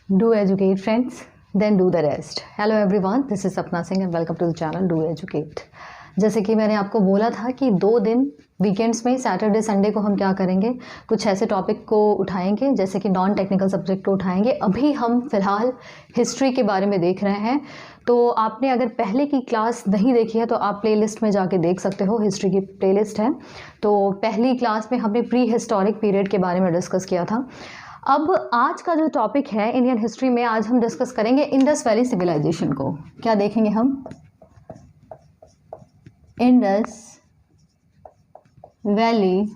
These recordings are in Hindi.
Do educate friends, then do the rest. Hello everyone, this is Sapna Singh and welcome to the channel Do Educate. जैसे कि मैंने आपको बोला था कि 2 दिन वीकेंड्स में सैटरडे संडे को हम क्या करेंगे, कुछ ऐसे टॉपिक को उठाएंगे जैसे कि नॉन टेक्निकल सब्जेक्ट को उठाएंगे। अभी हम फ़िलहाल हिस्ट्री के बारे में देख रहे हैं, तो आपने अगर पहले की क्लास नहीं देखी है तो आप प्लेलिस्ट में जाके देख सकते हो, हिस्ट्री की प्लेलिस्ट है। तो पहली क्लास में हमने प्री हिस्टोरिक पीरियड के बारे में डिस्कस किया था। अब आज का जो टॉपिक है इंडियन हिस्ट्री में, आज हम डिस्कस करेंगे इंडस वैली सिविलाइजेशन को। क्या देखेंगे हम? Indus valley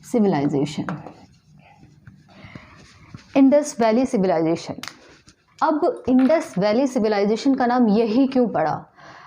civilization. Indus valley civilization. अब इंडस वैली सिविलाइजेशन का नाम यही क्यों पड़ा?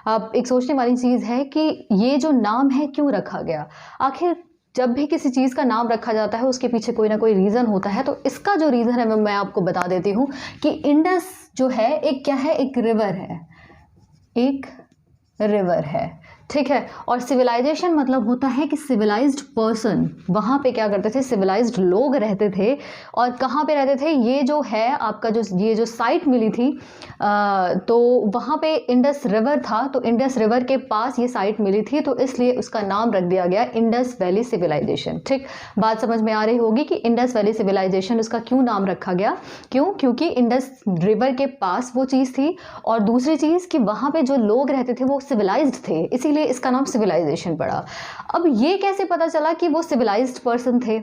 अब एक सोचने वाली चीज़ है कि ये जो नाम है क्यों रखा गया। आखिर जब भी किसी चीज़ का नाम रखा जाता है उसके पीछे कोई ना कोई रीज़न होता है। तो इसका जो रीज़न है मैं आपको बता देती हूँ कि इंडस जो है एक क्या है, एक रिवर है, एक रिवर है, ठीक है। और सिविलाइजेशन मतलब होता है कि सिविलाइज्ड पर्सन, वहाँ पे क्या करते थे, सिविलाइज्ड लोग रहते थे। और कहाँ पे रहते थे? ये जो है आपका ये जो साइट मिली थी तो वहाँ पे इंडस रिवर था, तो इंडस रिवर के पास ये साइट मिली थी, तो इसलिए उसका नाम रख दिया गया इंडस वैली सिविलाइजेशन। ठीक, बात समझ में आ रही होगी कि इंडस वैली सिविलाइजेशन उसका क्यों नाम रखा गया। क्यों? क्योंकि इंडस रिवर के पास वो चीज़ थी, और दूसरी चीज़ कि वहाँ पे जो लोग रहते थे वो सिविलाइज्ड थे, इसीलिए इसका नाम सिविलाइजेशन पड़ा। अब ये कैसे पता चला कि वो सिविलाइज्ड पर्सन थे?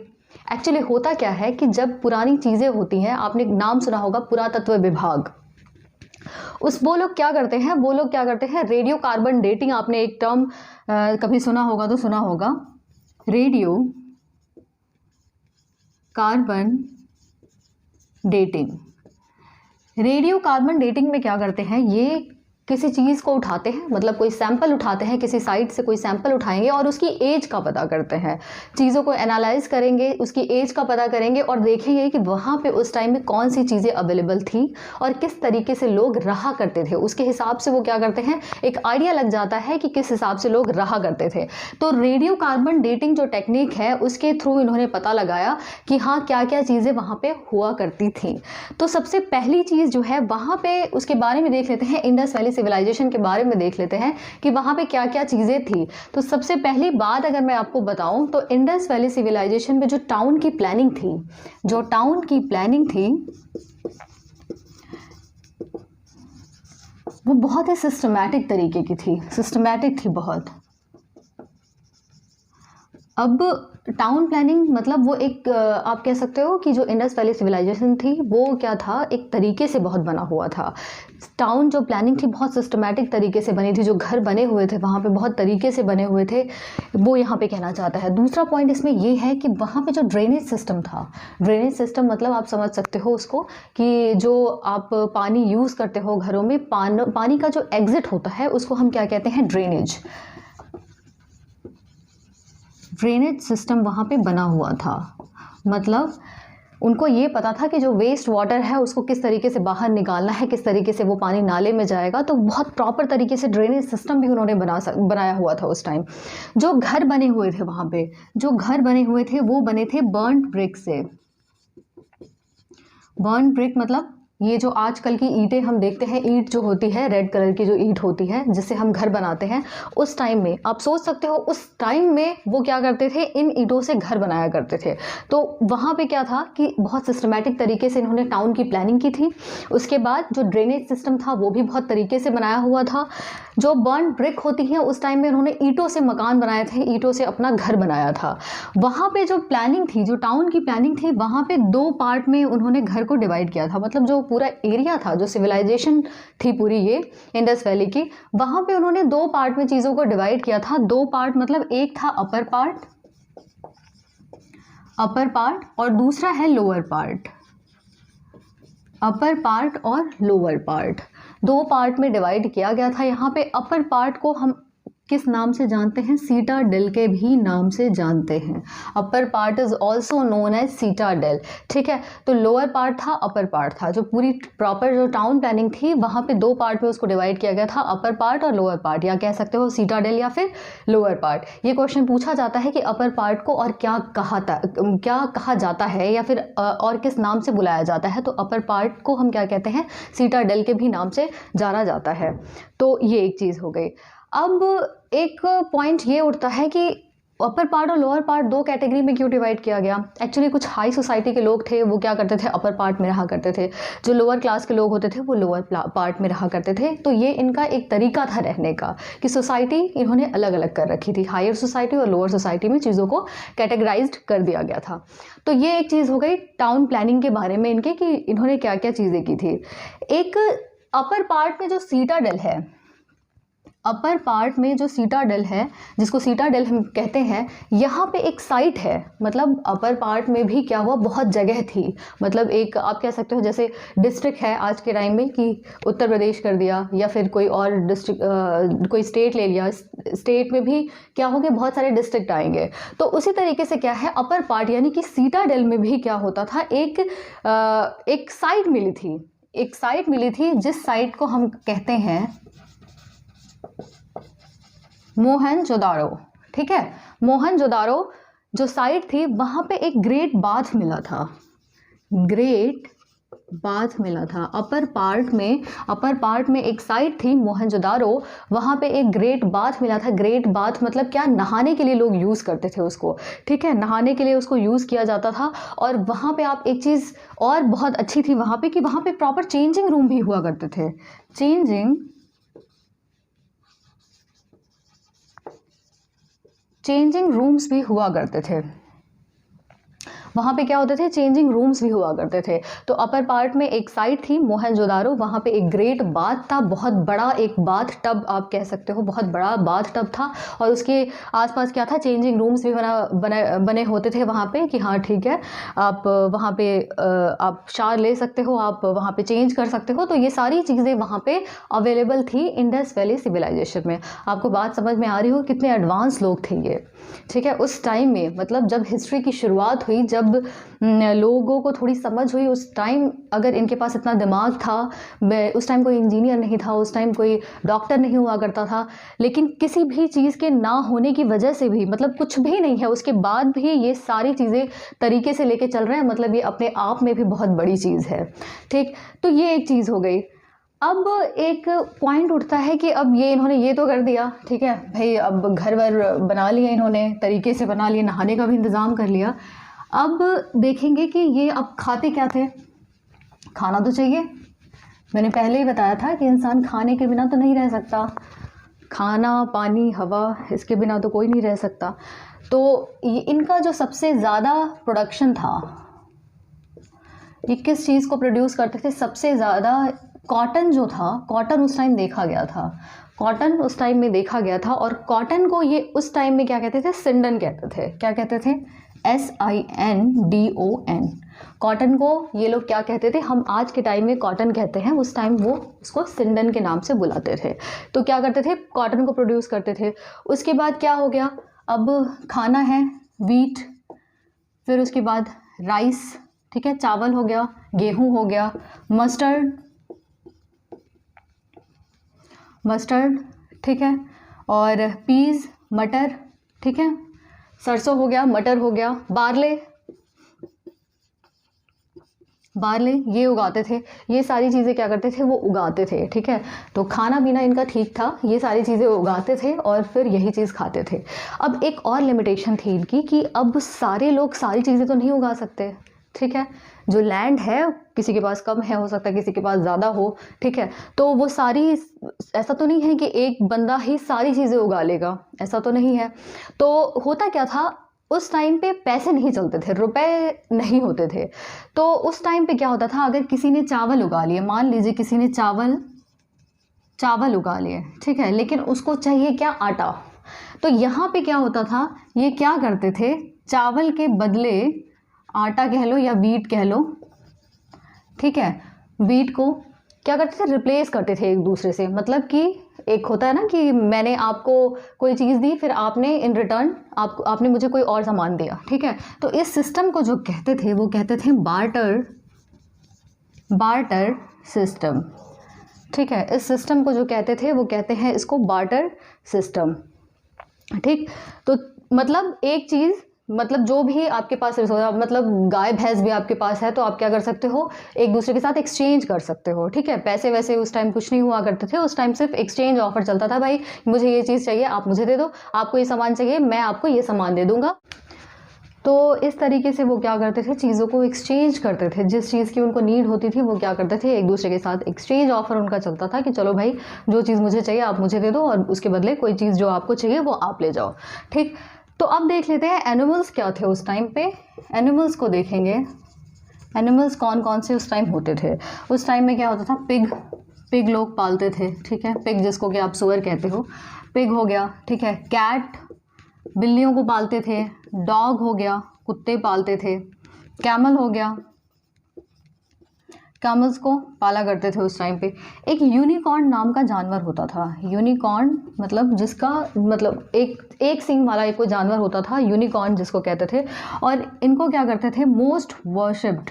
एक्चुअली होता क्या है कि जब पुरानी चीज़ें होती हैं, आपने नाम सुना होगा पुरातत्व विभाग, वो लोग क्या करते हैं, रेडियो कार्बन डेटिंग। आपने एक टर्म कभी सुना होगा तो सुना होगा, radio carbon dating. Radio carbon dating में क्या करते हैं, ये किसी चीज़ को उठाते हैं, मतलब कोई सैंपल उठाते हैं, किसी साइट से कोई सैंपल उठाएंगे और उसकी एज का पता करते हैं। चीज़ों को एनालाइज करेंगे, उसकी एज का पता करेंगे और देखेंगे कि वहाँ पे उस टाइम में कौन सी चीज़ें अवेलेबल थी और किस तरीके से लोग रहा करते थे। उसके हिसाब से वो क्या करते हैं, एक आइडिया लग जाता है कि किस हिसाब से लोग रहा करते थे। तो रेडियो कार्बन डेटिंग जो टेक्निक है उसके थ्रू इन्होंने पता लगाया कि हाँ क्या क्या चीज़ें वहाँ पे हुआ करती थी। तो सबसे पहली चीज़ जो है वहाँ पे, उसके बारे में देख लेते हैं, इंडस वैली सिविलाइजेशन के बारे में देख लेते हैं कि वहाँ पे क्या क्या चीज़ें थी। तो सबसे पहली बात अगर मैं आपको बताऊं तो इंडस वैली सिविलाइजेशन में जो टाउन की प्लानिंग थी, वो बहुत ही सिस्टमैटिक तरीके की थी, सिस्टमैटिक थी बहुत। अब टाउन प्लानिंग मतलब वो एक आप कह सकते हो कि जो इंडस वैली सिविलाइजेशन थी वो क्या था, एक तरीके से बहुत बना हुआ था। टाउन जो प्लानिंग थी बहुत सिस्टमैटिक तरीके से बनी थी, जो घर बने हुए थे वहाँ पे बहुत तरीके से बने हुए थे, वो यहाँ पे कहना चाहता है। दूसरा पॉइंट इसमें ये है कि वहाँ पे जो ड्रेनेज सिस्टम था, ड्रेनेज सिस्टम मतलब आप समझ सकते हो उसको कि जो आप पानी यूज़ करते हो घरों में, पानी का जो एग्जिट होता है उसको हम क्या कहते हैं, ड्रेनेज सिस्टम वहाँ पे बना हुआ था। मतलब उनको ये पता था कि जो वेस्ट वाटर है उसको किस तरीके से बाहर निकालना है, किस तरीके से वो पानी नाले में जाएगा। तो बहुत प्रॉपर तरीके से ड्रेनेज सिस्टम भी उन्होंने बनाया हुआ था उस टाइम। जो घर बने हुए थे वहाँ पे, जो घर बने हुए थे वो बने थे बर्न्ड ब्रिक से। बर्न्ड ब्रिक मतलब ये जो आजकल की ईंटें हम देखते हैं, ईंट जो होती है रेड कलर की जो ईंट होती है जिससे हम घर बनाते हैं, उस टाइम में आप सोच सकते हो उस टाइम में वो क्या करते थे, इन ईंटों से घर बनाया करते थे। तो वहाँ पे क्या था कि बहुत सिस्टमैटिक तरीके से इन्होंने टाउन की प्लानिंग की थी। उसके बाद जो ड्रेनेज सिस्टम था वो भी बहुत तरीके से बनाया हुआ था। जो बर्न ब्रिक होती है उस टाइम में उन्होंने ईंटों से मकान बनाए थे, ईंटों से अपना घर बनाया था। वहाँ पे जो प्लानिंग थी, जो टाउन की प्लानिंग थी, वहाँ पे 2 पार्ट में उन्होंने घर को डिवाइड किया था। मतलब जो पूरा एरिया था, जो सिविलाइजेशन थी पूरी ये इंडस वैली की, वहाँ पे उन्होंने 2 पार्ट में चीज़ों को डिवाइड किया था। 2 पार्ट मतलब एक था अपर पार्ट और दूसरा है लोअर पार्ट। अपर पार्ट और लोअर पार्ट 2 पार्ट में डिवाइड किया गया था। यहाँ पे अपर पार्ट को हम किस नाम से जानते हैं? सीटाडेल के भी नाम से जानते हैं। Upper part is also known as citadel. ठीक है, तो लोअर पार्ट था, अपर पार्ट था। जो पूरी प्रॉपर जो टाउन प्लानिंग थी वहाँ पे दो पार्ट में उसको डिवाइड किया गया था, अपर पार्ट और लोअर पार्ट, या कह सकते हो सीटाडेल या फिर लोअर पार्ट। ये क्वेश्चन पूछा जाता है कि अपर पार्ट को और क्या कहा जाता है या फिर और किस नाम से बुलाया जाता है। तो अपर पार्ट को हम क्या कहते हैं? सीटाडेल के भी नाम से जाना जाता है। तो ये एक चीज़ हो गई। अब एक पॉइंट ये उठता है कि अपर पार्ट और लोअर पार्ट दो कैटेगरी में क्यों डिवाइड किया गया? एक्चुअली कुछ हाई सोसाइटी के लोग थे, वो क्या करते थे? अपर पार्ट में रहा करते थे। जो लोअर क्लास के लोग होते थे वो लोअर पार्ट में रहा करते थे। तो ये इनका एक तरीका था रहने का कि सोसाइटी इन्होंने अलग अलग कर रखी थी। हायर सोसाइटी और लोअर सोसाइटी में चीज़ों को कैटेगराइज्ड कर दिया गया था। तो ये एक चीज़ हो गई टाउन प्लानिंग के बारे में इनके, कि इन्होंने क्या क्या चीज़ें की थी। एक अपर पार्ट में जो सीटाडेल है, अपर पार्ट में जो सीटाडेल है, जिसको सीटाडेल हम कहते हैं, यहाँ पे एक साइट है। मतलब अपर पार्ट में भी क्या हुआ, बहुत जगह थी। मतलब एक आप कह सकते हो जैसे डिस्ट्रिक्ट है आज के टाइम में कि उत्तर प्रदेश कर दिया, या फिर कोई और डिस्ट्रिक्ट कोई स्टेट ले लिया, स्टेट में भी क्या होंगे, बहुत सारे डिस्ट्रिक्ट आएंगे। तो उसी तरीके से क्या है, अपर पार्ट यानी कि सीटाडेल में भी क्या होता था, एक साइट मिली थी, एक साइट मिली थी जिस साइट को हम कहते हैं मोहनजोदारो। ठीक है, मोहनजोदारो जो साइट थी वहाँ पे एक ग्रेट बाथ मिला था, ग्रेट बाथ मिला था। अपर पार्ट में एक साइट थी मोहनजोदारो, वहाँ पे एक ग्रेट बाथ मिला था। ग्रेट बाथ मतलब क्या? नहाने के लिए लोग यूज़ करते थे उसको। ठीक है, नहाने के लिए उसको यूज़ किया जाता था। और वहाँ पे आप एक चीज़ और बहुत अच्छी थी वहाँ पे, कि वहाँ पे प्रॉपर चेंजिंग रूम भी हुआ करते थे। चेंजिंग रूम्स भी हुआ करते थे। वहाँ पे क्या होते थे? चेंजिंग रूम्स भी हुआ करते थे। तो अपर पार्ट में एक साइट थी मोहनजोदारो, वहाँ पे एक ग्रेट बाथ था, बहुत बड़ा एक बाथ टब आप कह सकते हो, बहुत बड़ा बाथ टब था। और उसके आसपास क्या था? चेंजिंग रूम्स भी बने होते थे वहाँ पे, कि हाँ ठीक है, आप वहाँ पे आप शावर ले सकते हो, आप वहाँ पे चेंज कर सकते हो। तो ये सारी चीज़ें वहाँ पे अवेलेबल थी इंडस वैली सिविलाइजेशन में। आपको बात समझ में आ रही हो? कितने एडवांस लोग थे ये। ठीक है, उस टाइम में, मतलब जब हिस्ट्री की शुरुआत हुई, जब लोगों को थोड़ी समझ हुई, उस टाइम अगर इनके पास इतना दिमाग था, उस टाइम कोई इंजीनियर नहीं था, उस टाइम कोई डॉक्टर नहीं हुआ करता था, लेकिन किसी भी चीज़ के ना होने की वजह से भी, मतलब कुछ भी नहीं है उसके बाद भी ये सारी चीज़ें तरीके से लेके चल रहे हैं। मतलब ये अपने आप में भी बहुत बड़ी चीज़ है। ठीक, तो ये एक चीज़ हो गई। अब एक पॉइंट उठता है कि अब ये इन्होंने ये तो कर दिया, ठीक है भाई, अब घर वर बना लिया इन्होंने, तरीके से बना लिया, नहाने का भी इंतज़ाम कर लिया। अब देखेंगे कि ये अब खाते क्या थे? खाना तो चाहिए। मैंने पहले ही बताया था कि इंसान खाने के बिना तो नहीं रह सकता। खाना, पानी, हवा, इसके बिना तो कोई नहीं रह सकता। तो इनका जो सबसे ज़्यादा प्रोडक्शन था, ये किस चीज़ को प्रोड्यूस करते थे? सबसे ज़्यादा कॉटन जो था, कॉटन उस टाइम देखा गया था, कॉटन उस टाइम में देखा गया था। और कॉटन को ये उस टाइम में क्या कहते थे? सिंडन कहते थे। क्या कहते थे? SINDON। कॉटन को ये लोग क्या कहते थे? हम आज के टाइम में कॉटन कहते हैं, उस टाइम वो उसको सिंडन के नाम से बुलाते थे। तो क्या करते थे? कॉटन को प्रोड्यूस करते थे। उसके बाद क्या हो गया? अब खाना है, वीट, फिर उसके बाद राइस, ठीक है, चावल हो गया, गेहूं हो गया, मस्टर्ड, ठीक है, और पीज, मटर, ठीक है, सरसों हो गया, मटर हो गया, बारले ये उगाते थे। ये सारी चीज़ें क्या करते थे? वो उगाते थे। ठीक है, तो खाना पीना इनका ठीक था, ये सारी चीज़ें उगाते थे और फिर यही चीज़ खाते थे। अब एक और लिमिटेशन थी इनकी कि अब सारे लोग सारी चीज़ें तो नहीं उगा सकते। ठीक है, जो लैंड है किसी के पास कम है, हो सकता है किसी के पास ज़्यादा हो। ठीक है, तो वो सारी, ऐसा तो नहीं है कि एक बंदा ही सारी चीज़ें उगा लेगा, ऐसा तो नहीं है। तो होता क्या था, उस टाइम पे पैसे नहीं चलते थे, रुपए नहीं होते थे। तो उस टाइम पे क्या होता था, अगर किसी ने चावल उगा लिए, मान लीजिए किसी ने चावल उगा लिए, ठीक है, लेकिन उसको चाहिए क्या? आटा। तो यहाँ पे क्या होता था, ये क्या करते थे? चावल के बदले आटा कह लो या वीट कह लो, ठीक है, वीट को क्या करते थे? रिप्लेस करते थे एक दूसरे से। मतलब कि एक होता है ना कि मैंने आपको कोई चीज़ दी, फिर आपने इन रिटर्न आपने मुझे कोई और सामान दिया, ठीक है। तो इस सिस्टम को जो कहते थे वो कहते थे बार्टर सिस्टम, ठीक है। इस सिस्टम को जो कहते थे वो कहते हैं इसको बार्टर सिस्टम, ठीक। तो मतलब एक चीज़, मतलब जो भी आपके पास रिसोर्स, मतलब गाय भैंस भी आपके पास है तो आप क्या कर सकते हो, एक दूसरे के साथ एक्सचेंज कर सकते हो, ठीक है। पैसे वैसे उस टाइम कुछ नहीं हुआ करते थे, उस टाइम सिर्फ एक्सचेंज ऑफर चलता था, भाई मुझे ये चीज़ चाहिए आप मुझे दे दो, आपको ये सामान चाहिए मैं आपको ये सामान दे दूंगा। तो इस तरीके से वो क्या करते थे, चीज़ों को एक्सचेंज करते थे, जिस चीज़ की उनको नीड होती थी वो क्या करते थे, एक दूसरे के साथ एक्सचेंज ऑफर उनका चलता था कि चलो भाई जो चीज़ मुझे चाहिए आप मुझे दे दो और उसके बदले कोई चीज़ जो आपको चाहिए वो आप ले जाओ, ठीक। तो अब देख लेते हैं एनिमल्स क्या थे उस टाइम पे। एनिमल्स को देखेंगे, एनिमल्स कौन कौन से उस टाइम होते थे। उस टाइम में क्या होता था, पिग लोग पालते थे, ठीक है। पिग जिसको कि आप सुअर कहते हो, पिग हो गया, ठीक है। कैट बिल्लियों को पालते थे, डॉग हो गया कुत्ते पालते थे, कैमल हो गया, कैमल्स को पाला करते थे उस टाइम पे। एक यूनिकॉर्न नाम का जानवर होता था, यूनिकॉर्न मतलब जिसका मतलब एक सींग वाला एक कोई जानवर होता था, यूनिकॉर्न जिसको कहते थे। और इनको क्या करते थे, मोस्ट वर्शिप्ड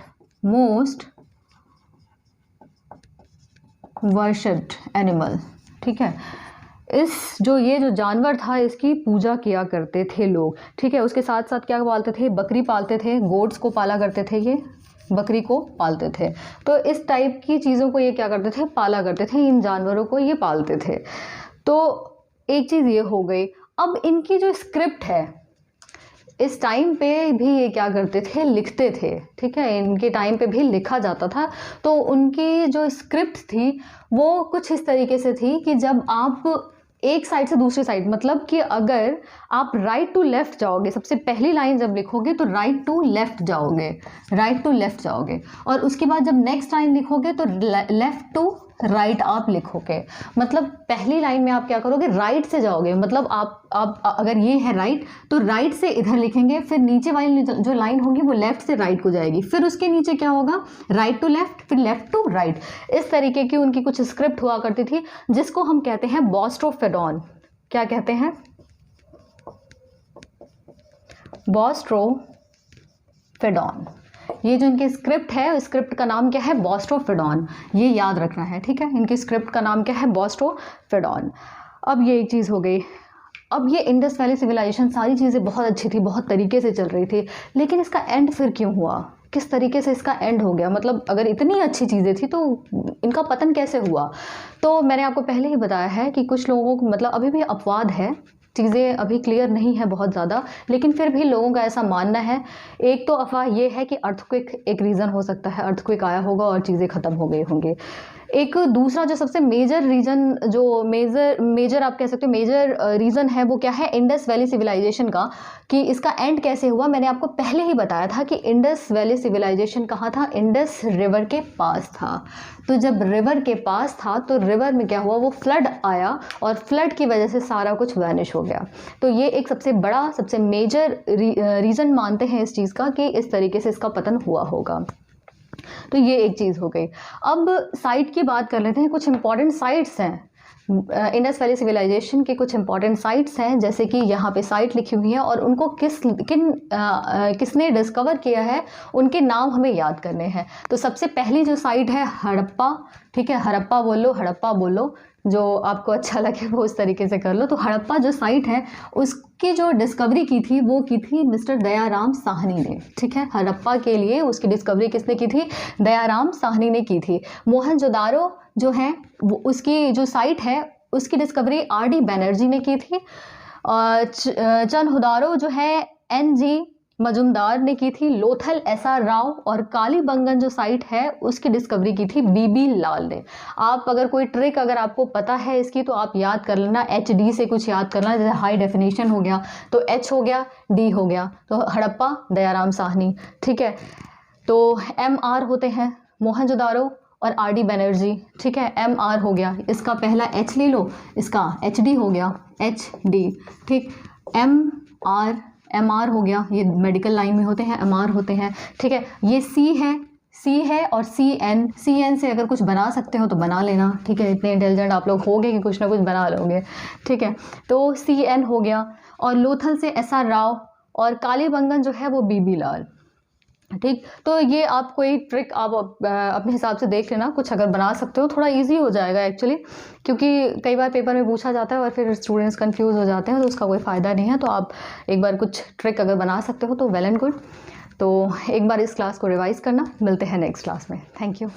एनिमल, ठीक है। ये जो जानवर था इसकी पूजा किया करते थे लोग, ठीक है। उसके साथ साथ क्या पालते थे, बकरी पालते थे, गोट्स को पाला करते थे, ये बकरी को पालते थे। तो इस टाइप की चीज़ों को ये क्या करते थे, पाला करते थे, इन जानवरों को ये पालते थे। तो एक चीज़ ये हो गई। अब इनकी जो स्क्रिप्ट है इस टाइम पे भी ये क्या करते थे, लिखते थे, ठीक है। इनके टाइम पे भी लिखा जाता था। तो उनकी जो स्क्रिप्ट थी वो कुछ इस तरीके से थी कि जब आप एक साइड से दूसरी साइड, मतलब कि अगर आप राइट टू लेफ्ट जाओगे, सबसे पहली लाइन जब लिखोगे तो राइट टू लेफ्ट जाओगे, और उसके बाद जब नेक्स्ट लाइन लिखोगे तो लेफ्ट टू राइट आप लिखोगे। मतलब पहली लाइन में आप क्या करोगे, राइट से जाओगे, मतलब आप अगर ये है राइट तो राइट से इधर लिखेंगे, फिर नीचे वाली जो लाइन होगी वो लेफ्ट से राइट को जाएगी, फिर उसके नीचे क्या होगा, राइट टू लेफ्ट, फिर लेफ्ट टू राइट। इस तरीके की उनकी कुछ स्क्रिप्ट हुआ करती थी, जिसको हम कहते हैं बॉस्ट्रोफेडॉन। क्या कहते हैं, बॉस्ट्रोफेडॉन। ये जो इनकी स्क्रिप्ट है, स्क्रिप्ट का नाम क्या है, बॉस्ट्रोफेडॉन, ये याद रखना है, ठीक है। इनकी स्क्रिप्ट का नाम क्या है, बॉस्ट्रोफेडॉन। अब ये एक चीज़ हो गई। अब ये इंडस वैली सिविलाइजेशन, सारी चीज़ें बहुत अच्छी थी, बहुत तरीके से चल रही थी, लेकिन इसका एंड फिर क्यों हुआ, किस तरीके से इसका एंड हो गया, मतलब अगर इतनी अच्छी चीज़ें थी तो इनका पतन कैसे हुआ। तो मैंने आपको पहले ही बताया है कि कुछ लोगों को मतलब अभी भी अपवाद है, चीज़ें अभी क्लियर नहीं है बहुत ज़्यादा, लेकिन फिर भी लोगों का ऐसा मानना है। एक तो अफवाह ये है कि अर्थक्वेक एक रीज़न हो सकता है, अर्थक्वेक आया होगा और चीज़ें ख़त्म हो गई होंगी। एक दूसरा जो सबसे मेजर रीज़न, जो मेजर आप कह सकते हो मेजर रीज़न है, वो क्या है, इंडस वैली सिविलाइजेशन का, कि इसका एंड कैसे हुआ। मैंने आपको पहले ही बताया था कि इंडस वैली सिविलाइजेशन कहाँ था, इंडस रिवर के पास था। तो जब रिवर के पास था तो रिवर में क्या हुआ, वो फ्लड आया और फ्लड की वजह से सारा कुछ वैनिश हो गया। तो ये एक सबसे बड़ा, सबसे मेजर रीज़न मानते हैं इस चीज़ का कि इस तरीके से इसका पतन हुआ होगा। तो ये एक चीज़ हो गई। अब साइट की बात कर लेते हैं। कुछ इंपॉर्टेंट साइट्स हैं इंडस वैली सिविलाइजेशन के, कुछ इंपॉर्टेंट साइट्स हैं, जैसे कि यहाँ पे साइट लिखी हुई है और उनको किसने डिस्कवर किया है उनके नाम हमें याद करने हैं। तो सबसे पहली जो साइट है हड़प्पा, ठीक है। हड़प्पा बोलो, जो आपको अच्छा लगे वो उस तरीके से कर लो। तो हड़प्पा जो साइट है उसकी जो डिस्कवरी की थी वो की थी मिस्टर दयाराम साहनी ने, ठीक है। हड़प्पा के लिए उसकी डिस्कवरी किसने की थी, दयाराम साहनी ने की थी। मोहनजोदारो जो है वो उसकी जो साइट है उसकी डिस्कवरी आर.डी. बनर्जी ने की थी। चनहुदारो जो है N.G. मजुमदार ने की थी। लोथल S.R. राव और कालीबंगन जो साइट है उसकी डिस्कवरी की थी B.B. लाल ने। आप अगर कोई ट्रिक अगर आपको पता है इसकी तो आप याद कर लेना, HD से कुछ याद करना, जैसे हाई डेफिनेशन हो गया तो H हो गया, D हो गया, तो हड़प्पा दयाराम साहनी, ठीक है। तो MR होते हैं मोहनजोदारो और R.D. बनर्जी, ठीक है। MR हो गया, इसका पहला H ले लो, इसका HD हो गया, HD, ठीक। MR हो गया, ये मेडिकल लाइन में होते हैं, MR होते हैं, ठीक है। ये C है, सी है और सी एन से अगर कुछ बना सकते हो तो बना लेना, ठीक है, इतने इंटेलिजेंट आप लोग होगे कि कुछ ना कुछ बना लोगे, ठीक है। तो सी एन हो गया, और लोथल से एस आर राव, और कालीबंगन जो है वो बीबी लाल, ठीक। तो ये आप कोई ट्रिक आप अपने हिसाब से देख लेना, कुछ अगर बना सकते हो थोड़ा इजी हो जाएगा एक्चुअली, क्योंकि कई बार पेपर में पूछा जाता है और फिर स्टूडेंट्स कंफ्यूज हो जाते हैं, तो उसका कोई फ़ायदा नहीं है। तो आप एक बार कुछ ट्रिक अगर बना सकते हो तो वेल एंड गुड। तो एक बार इस क्लास को रिवाइज़ करना, मिलते हैं नेक्स्ट क्लास में। Thank you.